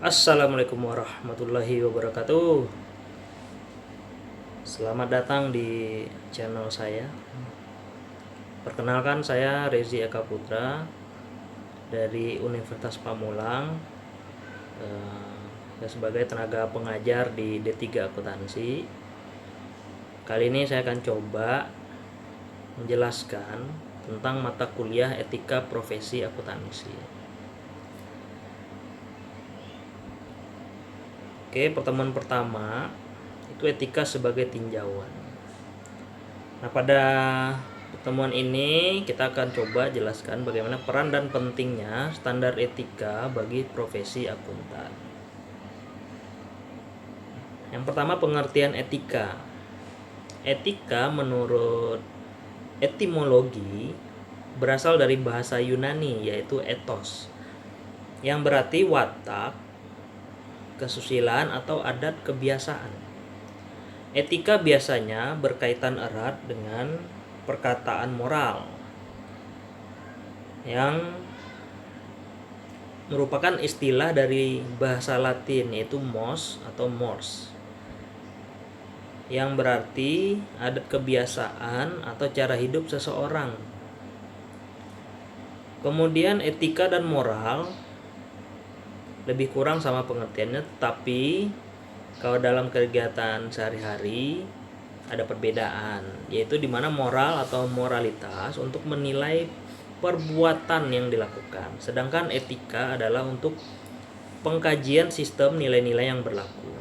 Assalamualaikum warahmatullahi wabarakatuh. Selamat datang di channel saya. Perkenalkan, saya Rezi Eka Putra dari Universitas Pamulang, sebagai tenaga pengajar di D3 Akuntansi. Kali ini saya akan coba menjelaskan tentang mata kuliah Etika Profesi Akuntansi. Oke, pertemuan pertama itu etika sebagai tinjauan. Nah, pada pertemuan ini kita akan coba jelaskan bagaimana peran dan pentingnya standar etika bagi profesi akuntan. Yang pertama, pengertian etika. Etika menurut etimologi berasal dari bahasa Yunani, yaitu ethos, yang berarti watak, kesusilaan atau adat kebiasaan. Etika biasanya berkaitan erat dengan perkataan moral yang merupakan istilah dari bahasa Latin, yaitu mos atau mors, yang berarti adat kebiasaan atau cara hidup seseorang. Kemudian etika dan moral lebih kurang sama pengertiannya, tetapi kalau dalam kegiatan sehari-hari ada perbedaan, yaitu di mana moral atau moralitas untuk menilai perbuatan yang dilakukan, sedangkan etika adalah untuk pengkajian sistem nilai-nilai yang berlaku.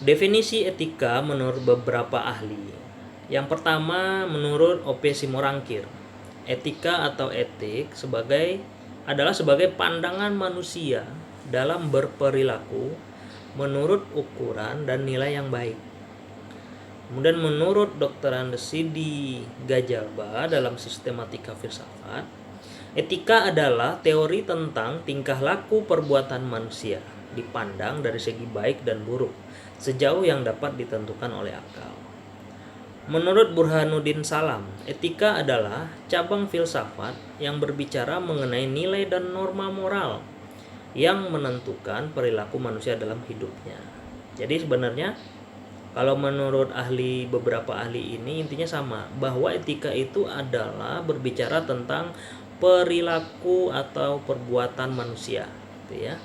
Definisi etika menurut beberapa ahli. Yang pertama, menurut O.P. Simorangkir, etika atau etik adalah sebagai pandangan manusia dalam berperilaku menurut ukuran dan nilai yang baik. Kemudian menurut Dr. Andesidi Gajalba dalam sistematika filsafat, etika adalah teori tentang tingkah laku perbuatan manusia dipandang dari segi baik dan buruk sejauh yang dapat ditentukan oleh akal. Menurut Burhanuddin Salam, etika adalah cabang filsafat yang berbicara mengenai nilai dan norma moral yang menentukan perilaku manusia dalam hidupnya. Jadi sebenarnya kalau menurut beberapa ahli ini intinya sama, bahwa etika itu adalah berbicara tentang perilaku atau perbuatan manusia, gitu ya.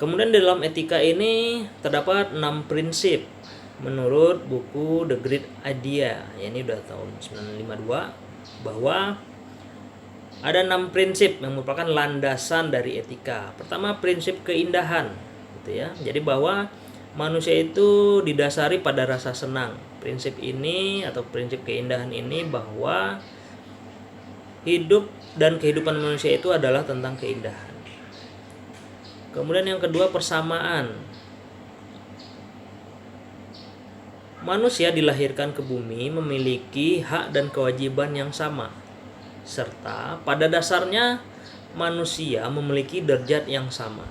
Kemudian dalam etika ini terdapat 6 prinsip menurut buku The Great Idea, ya ini udah tahun 1952, bahwa ada 6 prinsip yang merupakan landasan dari etika. Pertama, prinsip keindahan, gitu ya. Jadi bahwa manusia itu didasari pada rasa senang. Prinsip ini atau prinsip keindahan ini bahwa hidup dan kehidupan manusia itu adalah tentang keindahan. Kemudian yang kedua, persamaan. Manusia dilahirkan ke bumi memiliki hak dan kewajiban yang sama, serta pada dasarnya manusia memiliki derajat yang sama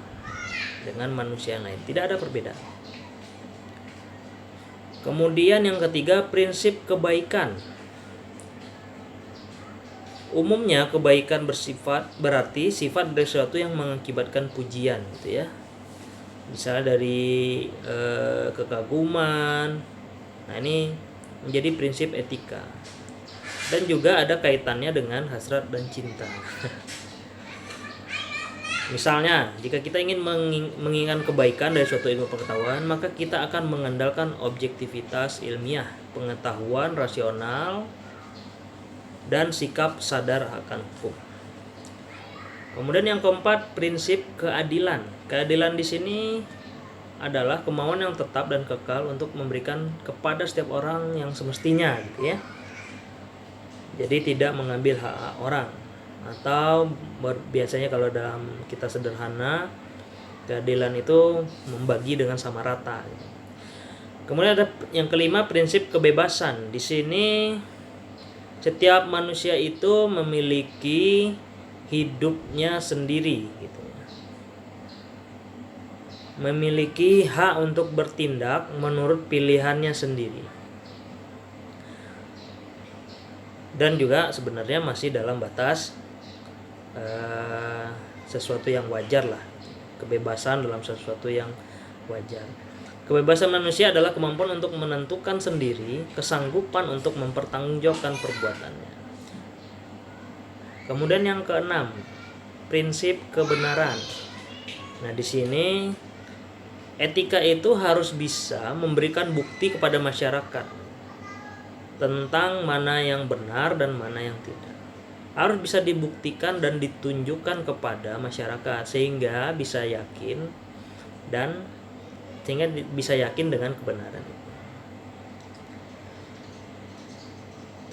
dengan manusia yang lain, tidak ada perbedaan. Kemudian yang ketiga, prinsip kebaikan. Umumnya kebaikan berarti sifat dari sesuatu yang mengakibatkan pujian, gitu ya. Misalnya dari kekaguman. Nah, ini menjadi prinsip etika. Dan juga ada kaitannya dengan hasrat dan cinta. Misalnya, jika kita ingin menginginkan kebaikan dari suatu ilmu pengetahuan, maka kita akan mengandalkan objektivitas ilmiah, pengetahuan rasional, dan sikap sadar akan hukum. Kemudian yang keempat, prinsip keadilan. Keadilan di sini adalah kemauan yang tetap dan kekal untuk memberikan kepada setiap orang yang semestinya, gitu ya. Jadi tidak mengambil hak orang, atau biasanya kalau dalam kita sederhana, keadilan itu membagi dengan sama rata. Kemudian ada yang kelima, prinsip kebebasan. Di sini setiap manusia itu memiliki hidupnya sendiri, gitu. Memiliki hak untuk bertindak menurut pilihannya sendiri. Dan juga sebenarnya masih dalam batas sesuatu yang wajar lah, kebebasan dalam sesuatu yang wajar. Kebebasan manusia adalah kemampuan untuk menentukan sendiri, kesanggupan untuk mempertanggungjawabkan perbuatannya. Kemudian yang keenam, prinsip kebenaran. Nah, di sini etika itu harus bisa memberikan bukti kepada masyarakat tentang mana yang benar dan mana yang tidak. Harus bisa dibuktikan dan ditunjukkan kepada masyarakat sehingga bisa yakin dengan kebenaran itu.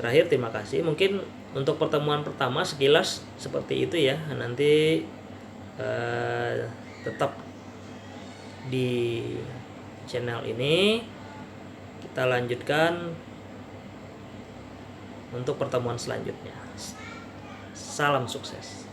Terakhir, terima kasih. Mungkin untuk pertemuan pertama sekilas seperti itu ya. Nanti tetap di channel ini kita lanjutkan untuk pertemuan selanjutnya. Salam sukses.